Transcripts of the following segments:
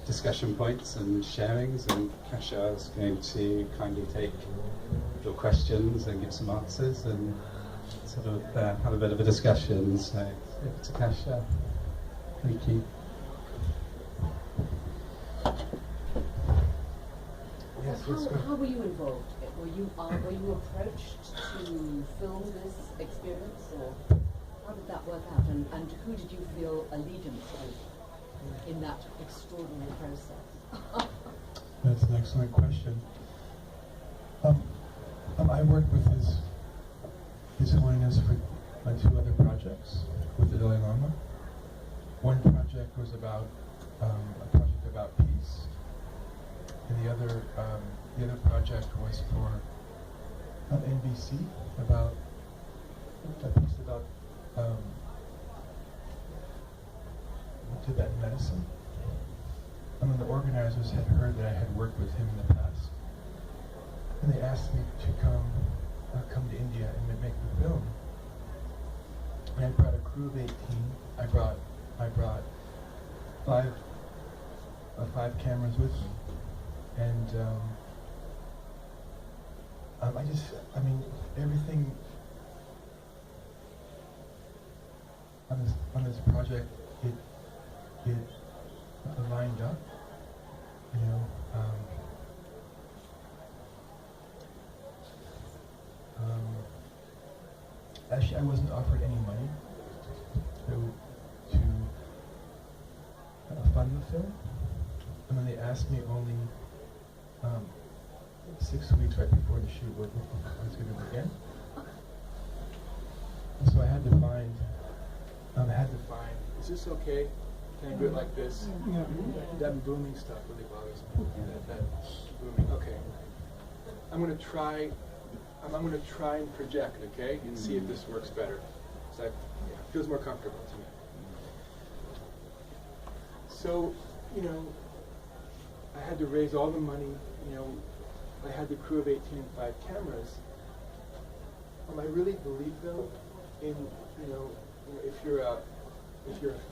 discussion points and sharings, and Khashyar is going to kindly take your questions and give some answers and sort of have a bit of a discussion. So over to Khashyar. Thank you. Yes, how were you involved? Were you approached to film this experience, or how did that work out? And who did you feel allegiance to in that extraordinary process? That's an excellent question. I worked with His Holiness for on 2 other projects with the Dalai Lama. One project was about a project about peace, and the other project was for NBC about a piece about Tibetan medicine. And the organizers had heard that I had worked with him in the past, and they asked me to come to India and make the film. And I brought a crew of 18. I brought 5 cameras with me, and everything on this project, it lined up, you know. Actually, I wasn't offered any money to fund the film, and then they asked me only 6 weeks right before the shoot was going to begin. And so I had to find, is this okay? Can I do it like this? Yeah. That booming stuff really bothers me. That booming. Okay. I'm going to try and project, okay, and see if this works better. So it feels more comfortable to me. So, you know, I had to raise all the money. You know, I had the crew of 18 and 5 cameras. I really believe, though, in, you know, if you're a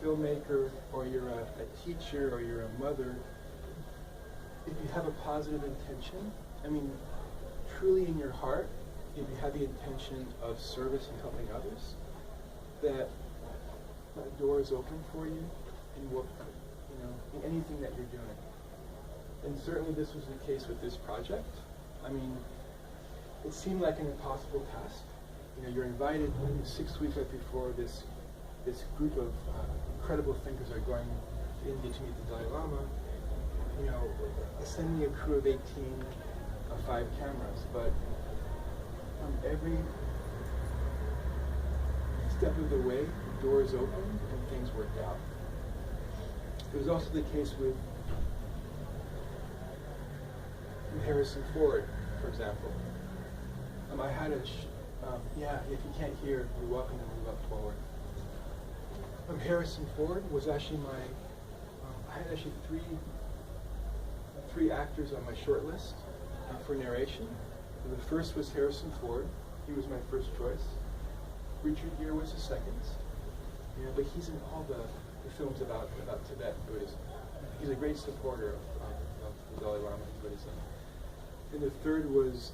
filmmaker, or you're a teacher, or you're a mother, if you have a positive intention, I mean, truly in your heart, if you have the intention of service and helping others, that door is open for you in what, you know, in anything that you're doing. And certainly this was the case with this project. I mean, it seemed like an impossible task. You know, you're invited 6 weeks right before this group of incredible thinkers are going to India to meet the Dalai Lama. You know, sending a crew of 18 of 5 cameras, but every step of the way, doors opened and things worked out. It was also the case with Harrison Ford, for example. I had if you can't hear, you're welcome to move up forward. Harrison Ford was actually I had actually three actors on my short list for narration. The first was Harrison Ford. He was my first choice. Richard Gere was the second. Yeah, but he's in all the films about Tibet and Buddhism. He's a great supporter of the Dalai Lama and Buddhism. And the third was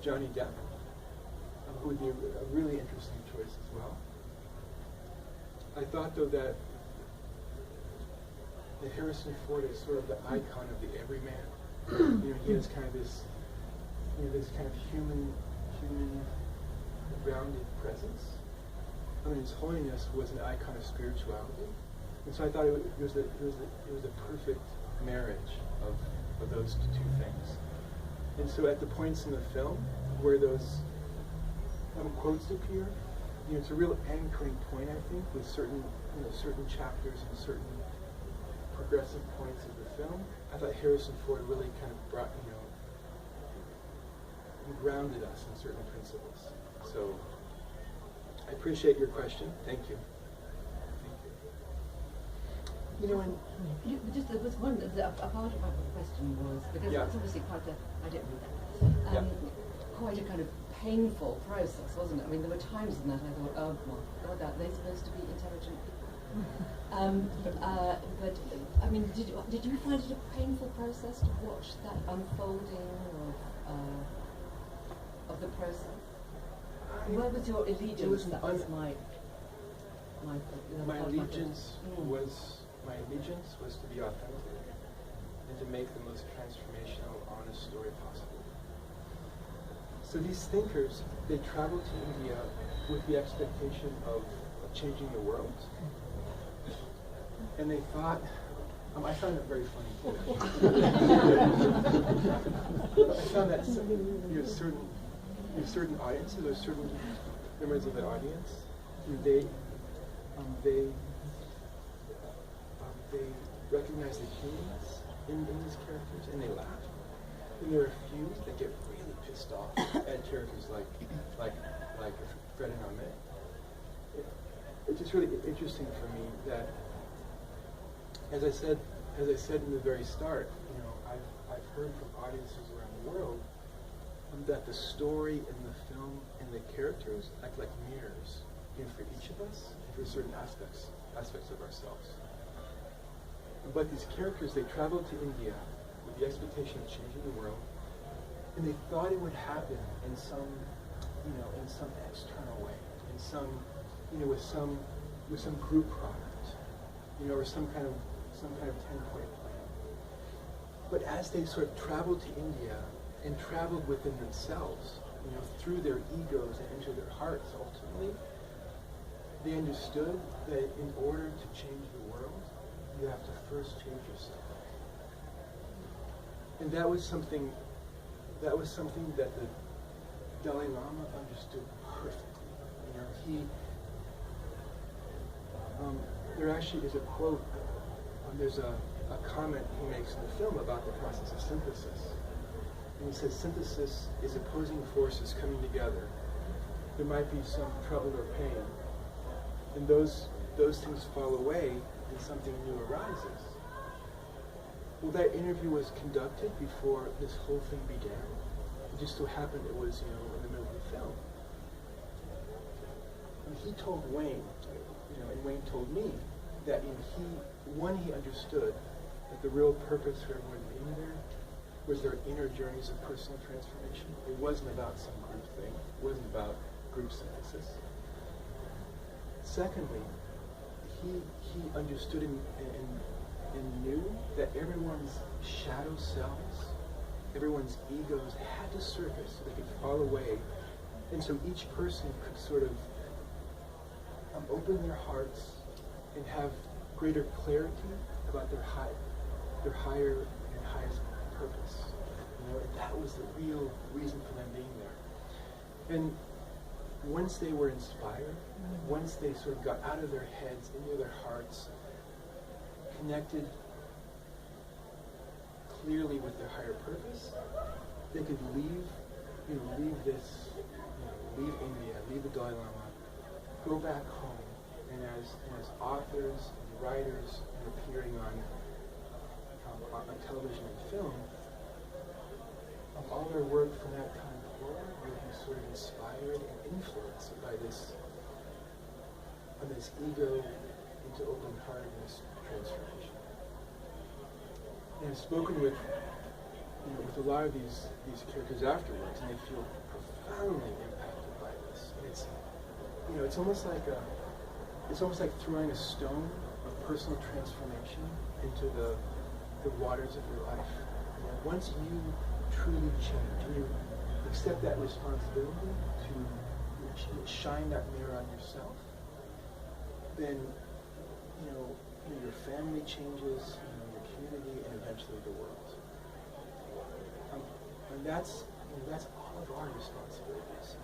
Johnny Depp, who would be a really interesting choice as well. I thought, though, that Harrison Ford is sort of the icon of the everyman. You know, he has kind of this kind of human, grounded presence. I mean, His Holiness was an icon of spirituality, and so I thought it was a perfect marriage of those two things. And so, at the points in the film where those quotes appear, you know, it's a real anchoring point, I think, with certain chapters and certain progressive points of the film. I thought Harrison Ford really kind of brought, grounded us in certain principles. So I appreciate your question. Thank you. You know, and just there was one. A part of my question was because it's obviously quite a. I don't read that. Quite a kind of painful process, wasn't it? I mean, there were times in that I thought, oh my God, are they supposed to be intelligent people? But I mean, did you find it a painful process to watch that unfolding of the process? Where was your allegiance? That was my allegiance was to be authentic and to make the most transformational, honest story possible. So these thinkers, they traveled to India with the expectation of changing the world, and they thought. I found it very funny too. I found that certain audiences or certain members of the audience, they recognize the humans in these characters, and they laugh. And there are a few that get really pissed off at characters like Fred and Ahmed. It's just really interesting for me that, as I said in the very start, I've heard from audiences around the world that the story and the film and the characters act like mirrors, for each of us, for certain aspects of ourselves. But these characters, they traveled to India with the expectation of changing the world, and they thought it would happen in some external way, with some group product, or some kind of 10-point plan. But as they sort of traveled to India and traveled within themselves, through their egos and into their hearts, ultimately, they understood that in order to change the world, you have to first change yourself. And that was something that the Dalai Lama understood perfectly. There actually is a quote. There's a comment he makes in the film about the process of synthesis. And he says synthesis is opposing forces coming together. There might be some trouble or pain. And those things fall away and something new arises. Well, that interview was conducted before this whole thing began. It just so happened it was, in the middle of the film. And he told Wayne, and Wayne told me, that he understood that the real purpose for everyone being there was their inner journeys of personal transformation. It wasn't about some group thing. It wasn't about group synthesis. Secondly, he understood and knew that everyone's shadow selves, everyone's egos had to surface so they could fall away. And so each person could sort of open their hearts and have greater clarity about their higher and highest purpose. And that was the real reason for them being there. And once they were inspired, once they sort of got out of their heads, into their hearts, connected clearly with their higher purpose, they could leave India, leave the Dalai Lama, go back home, and as authors and writers appearing on television and film, all their work from that time forward will be sort of inspired and influenced by this ego into open-heartedness transformation. And I've spoken with a lot of these characters afterwards, and they feel profoundly impacted by this. And it's almost like throwing a stone of personal transformation into the waters of your life. Once you truly change and you accept that responsibility to shine that mirror on yourself, then your family changes, your community, and eventually the world. And that's all of our responsibilities.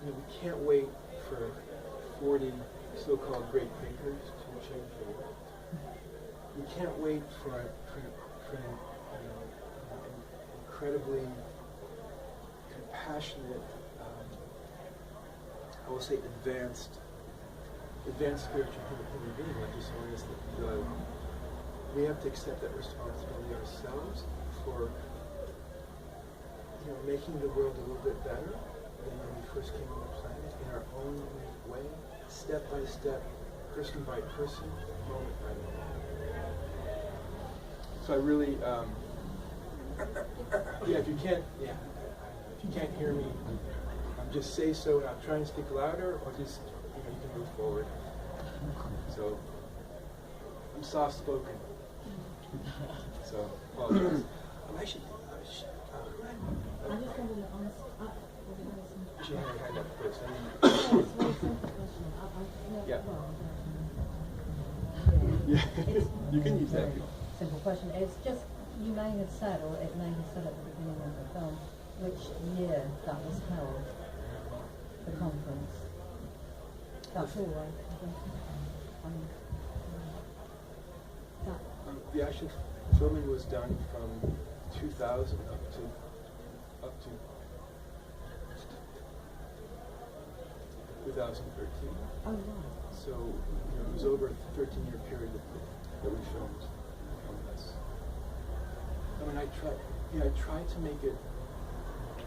We can't wait for 40 so-called great thinkers to change the world. We can't wait for an incredibly compassionate, I will say advanced spiritual human being like this one is the Dalai Lama. We have to accept that responsibility ourselves for making the world a little bit better than when we first came on the planet in our own unique way, step by step, person by person, moment by moment. So I really, yeah, if you can't hear me, just say so, and I'll try and speak louder, or just, you can move forward. So, I'm soft-spoken. So, apologize. I should, I just wanted to ask, she had her hand up first. it's a very simple question. Yeah. Yeah. You can use that. Simple question. It's just, you may have said, or it may have said at the beginning of the film, which year that was held, the conference. That's all right. The actual filming was done from 2000 up to 2013. Oh, right. So it was over a 13-year period that we filmed this. I mean, I tried to make it.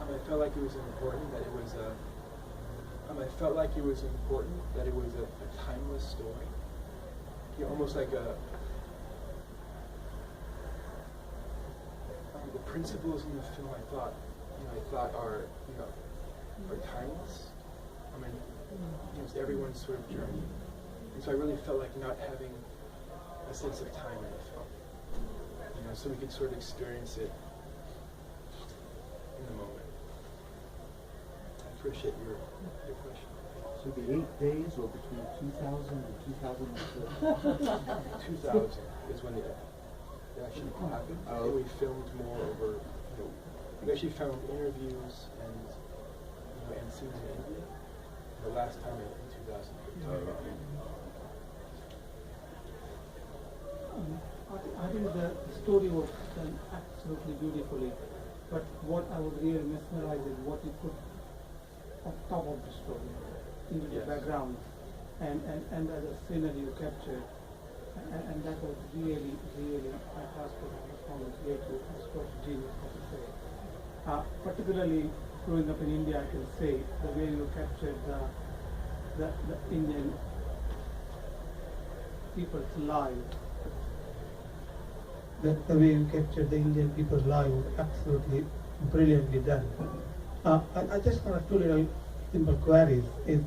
I felt like it was important that it was a. I felt like it was important that it was a timeless story. Almost like a. The principles in the film, I thought are timeless. I mean, it's everyone's sort of journey, and so I really felt like not having a sense of time in the film. So we could sort of experience it in the moment. I appreciate your question. So the 8 days, or between 2000 and 2013? 2000 is when it actually happened. And we filmed more over. We actually filmed interviews and scenes in India. The last time in 2015. I think the story was done absolutely beautifully, but what I was really mesmerized is what you put on top of the story, into the background, and as a scenery you captured, and that was really, really fantastic. I found it great to stroke genius, I should say. Particularly growing up in India, I can say the way you captured the Indian people's lives. The way you captured the Indian people's lives was absolutely brilliantly done. I just want two little simple queries. Is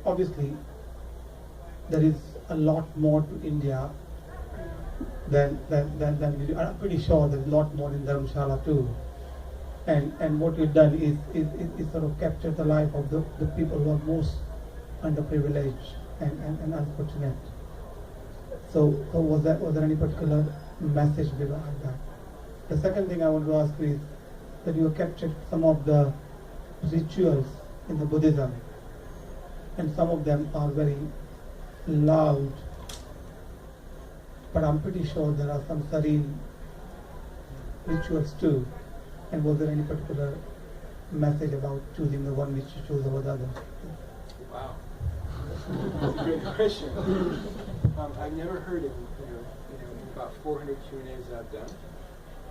obviously there is a lot more to India than we do. I'm pretty sure there's a lot more in Dharamshala too. And what you've done is sort of capture the life of the people who are most underprivileged and unfortunate. So was there any particular message behind that? The second thing I want to ask is that you have captured some of the rituals in the Buddhism, and some of them are very loud, but I'm pretty sure there are some serene rituals too. And was there any particular message about choosing the one which you chose over the other? Wow, that's a great question. I've never heard it. In about 400 Q&As that I've done,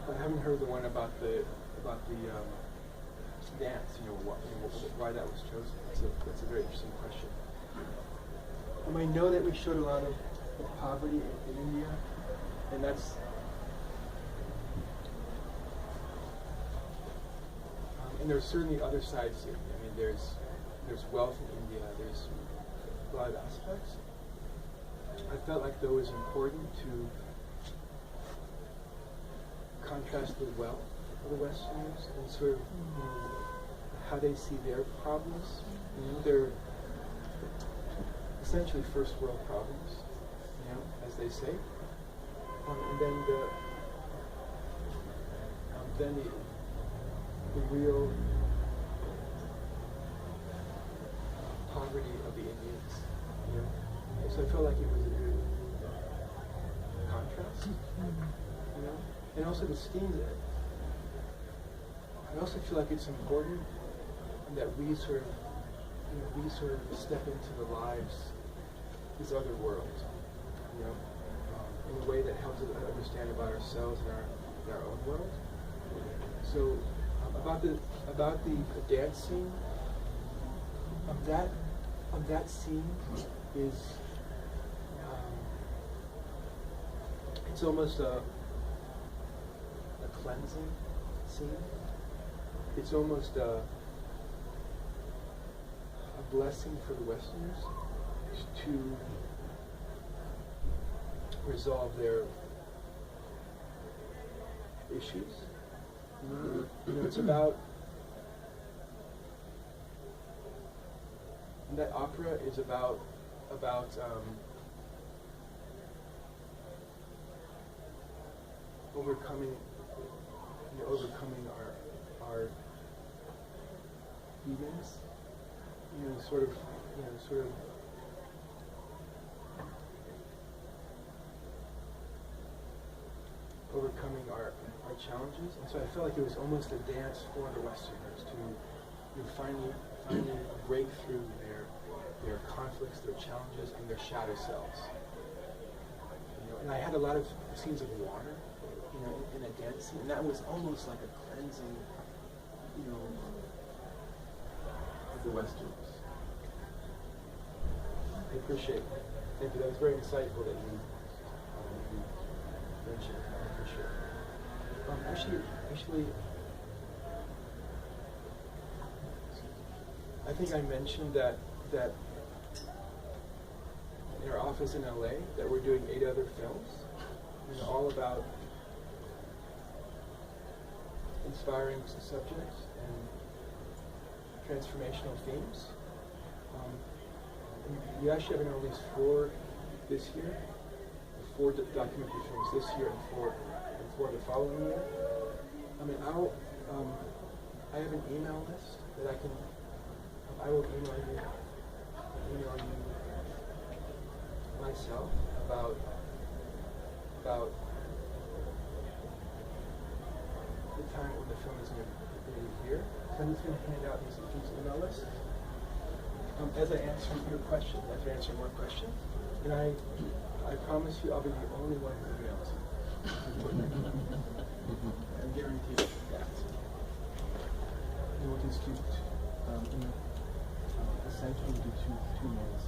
I haven't heard the one about the dance. Why that was chosen. That's a very interesting question. I know that we showed a lot of poverty in India, and that's. And there's certainly other sides to it. I mean, there's wealth in India. There's a lot of aspects. I felt like though it was important to contrast the wealth of the Westerners and sort of how they see their problems. They're essentially first world problems, as they say. And then the real poverty of the Indians. So I felt like it was a good contrast. And also the schemes. I also feel like it's important that we sort of step into the lives, this other world, in a way that helps us understand about ourselves and our own world. So about the dance scene, that scene is it's almost cleansing scene. It's almost a blessing for the Westerners to resolve their issues. You know, it's about that opera is about overcoming our demons. Sort of overcoming our challenges. And so I felt like it was almost a dance for the Westerners to finally break through their conflicts, their challenges, and their shadow selves. And I had a lot of scenes of water, in a dance scene, and that was almost like a cleansing, of the Westerners. I appreciate it. Thank you. That was very insightful that you mentioned. I appreciate it. Actually, I think I mentioned that in our office in LA that we're doing 8 other films, all about inspiring subjects and transformational themes. We actually have going to release 4 this year, 4 documentary films this year, and 4 the following year. I have an email list that I will email you myself about the time when the film is going to be here. So I'm just going to hand out these email lists. As I answer your questions, after answering more questions, and I promise you I'll be the only one who emails you. I guarantee you that. And we'll just do essentially do two minutes.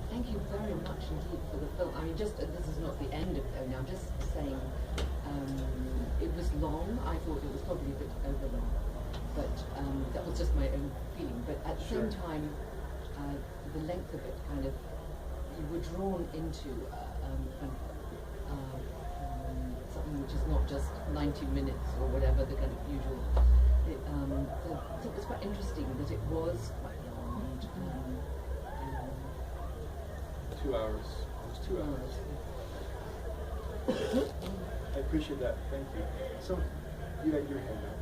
Thank you very much indeed for the film. I mean, this is not the end of it. I'm just saying it was long. I thought it was probably a bit over long. But that was just my own feeling. But at the same time, the length of it kind of, you were drawn into something which is not just 90 minutes or whatever, the kind of usual. I think it was quite interesting that it was quite long. 2 hours. It was 2 hours. I appreciate that. Thank you. So, you had your hand up.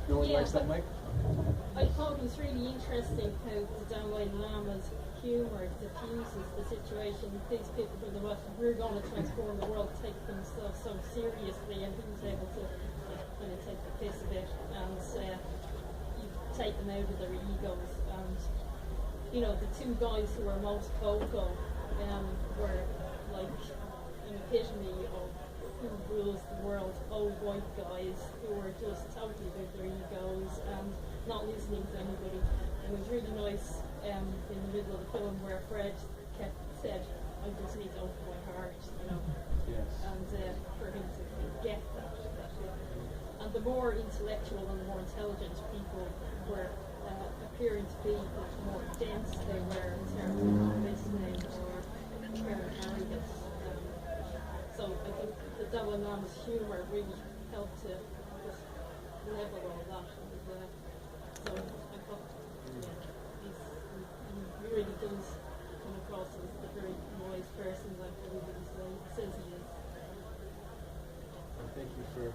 No one likes that mic? I thought it was really interesting how the Dalai Lama's humour diffuses the situation. These people from the West, we're going to transform the world, take themselves so seriously, and he was able to kind of take the piss a bit and you take them out of their egos. And the 2 guys who were most vocal were like an epitome of who rules the world, old white guys who were just totally with their egos and not listening to anybody. And it was really nice in the middle of the film where Fred said, I just need to open my heart, Yes. And for him to get that. And the more intellectual and the more intelligent people were appearing to be, the more dense they were in terms of listening or arrogance. So I think the Dalai Lama's humour really helped to just level all that. And, so I thought, he really does come across as a very wise person, like everybody says he is. Well, thank you for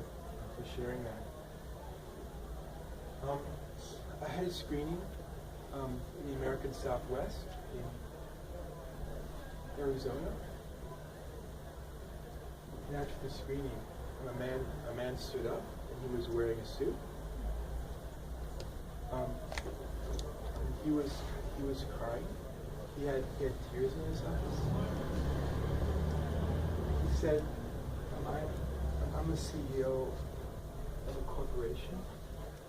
sharing that. I had a screening in the American Southwest in Arizona. And after the screening, a man stood up, and he was wearing a suit. He was crying. He had tears in his eyes. He said, "I'm a CEO of a corporation,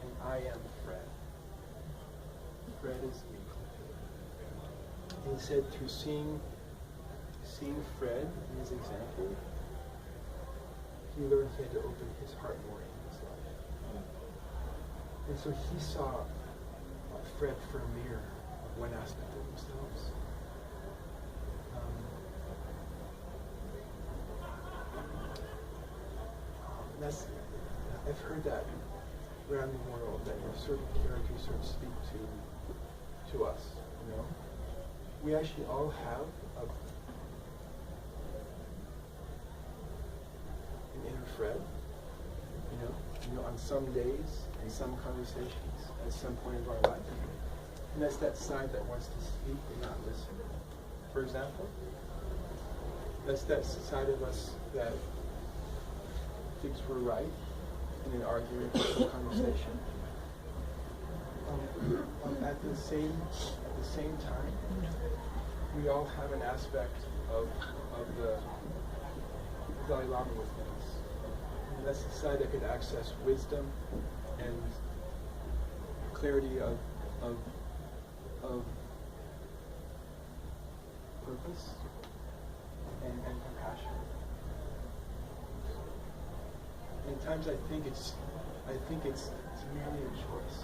and I am Fred. Fred is me." And he said, through seeing seeing Fred in his example, he learned he had to open his heart more in his life. And so he saw Fred for a mirror of one aspect of themselves. I've heard that around the world, that certain characters sort of speak to us, you know. We actually all have an inner Fred, you know, on some days, in some conversations, at some point of our life. And that's that side that wants to speak and not listen, for example. That's that side of us that thinks we're right in an argument or conversation. At the same time, we all have an aspect of the Dalai Lama within us. And that's the side that could access wisdom and clarity of purpose and compassion. And at times I think it's merely a choice.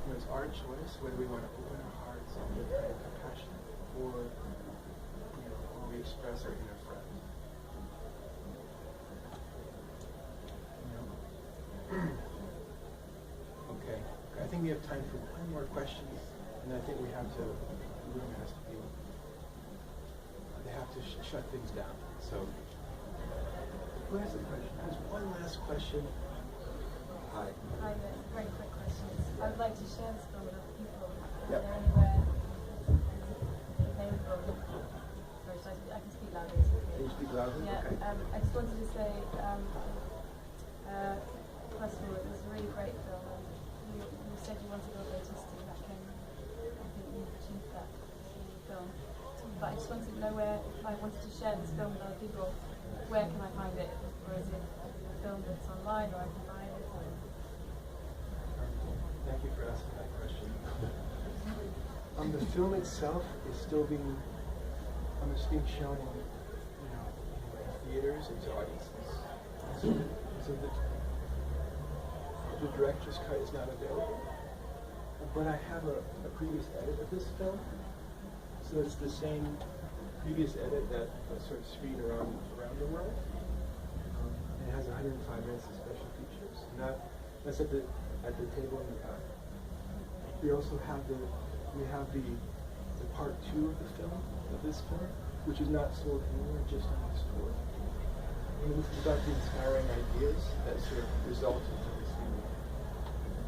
You know, it's our choice whether we want to open our hearts and give kind of compassion, or we express our inner friend. Okay. I think we have time for one more question, and I think the room has to be. They have to shut things down. So, who has a question? There's one last question. Hi. Hi, very quick questions. I would like to share this film with other people. Yep. Is there anywhere available? Sorry, I can speak loudly. Can you speak loudly? Yeah. Okay. I just wanted to say, first of all, it was a really great film. And you said you wanted authenticity. I think you've achieved that in the film. But I just wanted to know where, if I wanted to share this film with other people, where can I find it? Or is it a film that's online, or I can buy it? Thank you for asking that question. The film itself is still being shown in theaters and to audiences. So the director's cut is not available. But I have a previous edit of this film. So it's the same previous edit that sort of screened around the world. And it has 105 minutes of special features. And that's at the table in the back. We also have the part 2 of this film, which is not sold anywhere, just on the store. And this is about the inspiring ideas that sort of resulted from this movie.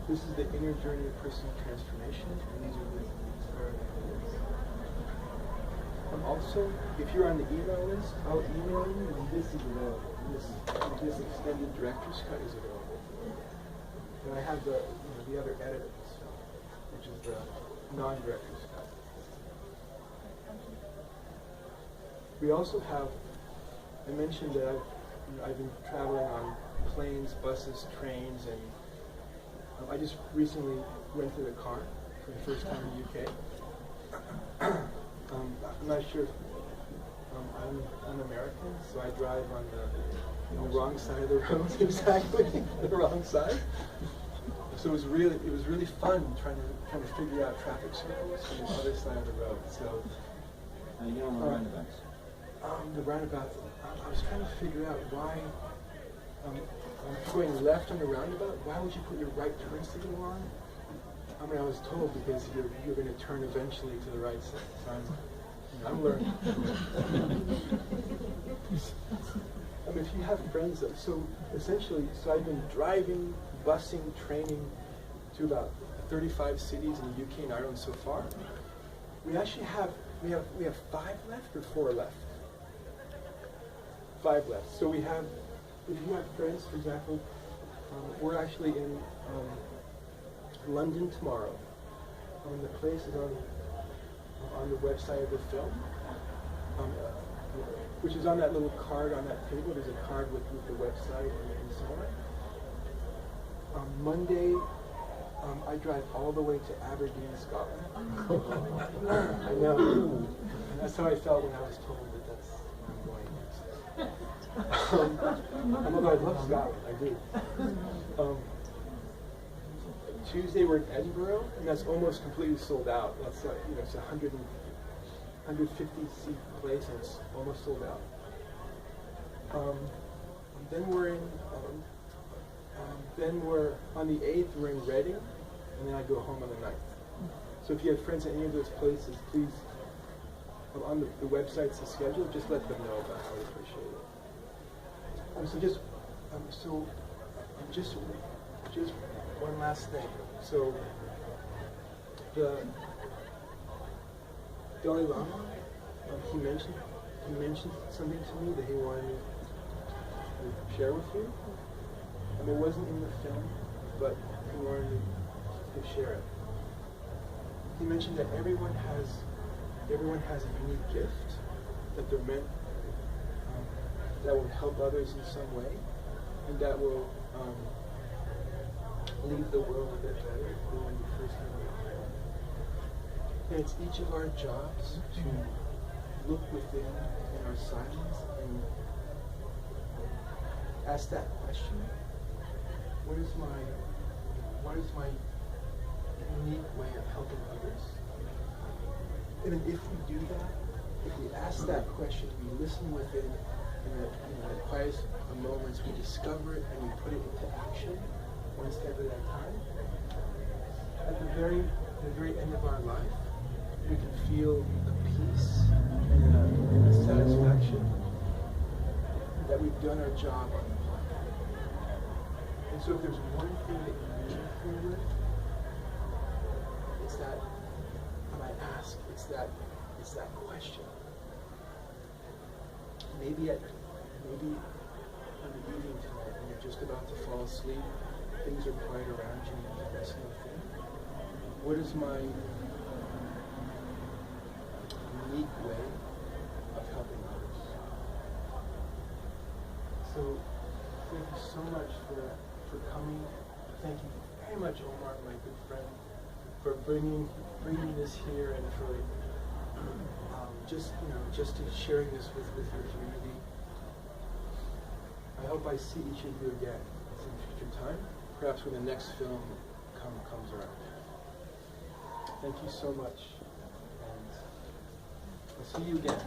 This is the inner journey of personal transformation, and these are the inspiring ideas. Also, if you're on the email list, I'll email you, and this is available. This extended director's cut is available. And I have the other edit of this film, which is the non-director's cut. We also have, I mentioned that I've been traveling on planes, buses, trains, and I just recently rented a car for the first time in the UK. I'm not sure if I'm American, so I drive on the wrong side of the road, exactly, the wrong side. So it was really fun trying to figure out traffic circles from the other side of the road. So you get on the roundabouts. The roundabouts. I was trying to figure out why. Going left on the roundabout. Why would you put your right turn signal on? I mean, I was told because you're going to turn eventually to the right side. So I'm learning. I mean, if you have friends, so I've been driving, busing, training to about 35 cities in the UK and Ireland so far. We actually have 5 left or 4 left. 5 left. So we have, if you have friends, for example, we're actually in London tomorrow. The place is on the website of the film, which is on that little card on that table. There's a card with the website and so on. Monday, I drive all the way to Aberdeen, Scotland. I know. That's how I felt when I was told that that's where I'm going next. I love Scotland, I do. Tuesday we're in Edinburgh, and that's almost completely sold out. That's like, it's 150 seat place, and it's almost sold out. Then we're on the 8th, we're in Reading, and then I go home on the 9th. So if you have friends at any of those places, please, on the website's the schedule, just let them know about it. I would appreciate it. Just one last thing. So the Dalai Lama, he mentioned something to me that he wanted me to share with you. It wasn't in the film, but he wanted me to share it. He mentioned that everyone has a unique gift that they're meant that will help others in some way, and that will leave the world a bit better than when you first came along. And it's each of our jobs to look within in our silence and ask that question: what is my unique way of helping others? And then if we do that, if we ask that question, we listen within, and in the quietest of moments, we discover it and we put it into action, one step at a time. At the very end of our life, we can feel a peace and a satisfaction that we've done our job on the planet. And so if there's one thing that you leave me with, it's that, when I ask, it's that question. Maybe on the evening tonight, when you're just about to fall asleep, things are quiet around you, and you're listening within. What is my unique way of helping others? So, thank you so much for coming. Thank you very much, Omar, my good friend, for bringing this here and for just to sharing this with your community. I hope I see each of you again at some future time, perhaps when the next film comes around. Thank you so much, and I'll see you again.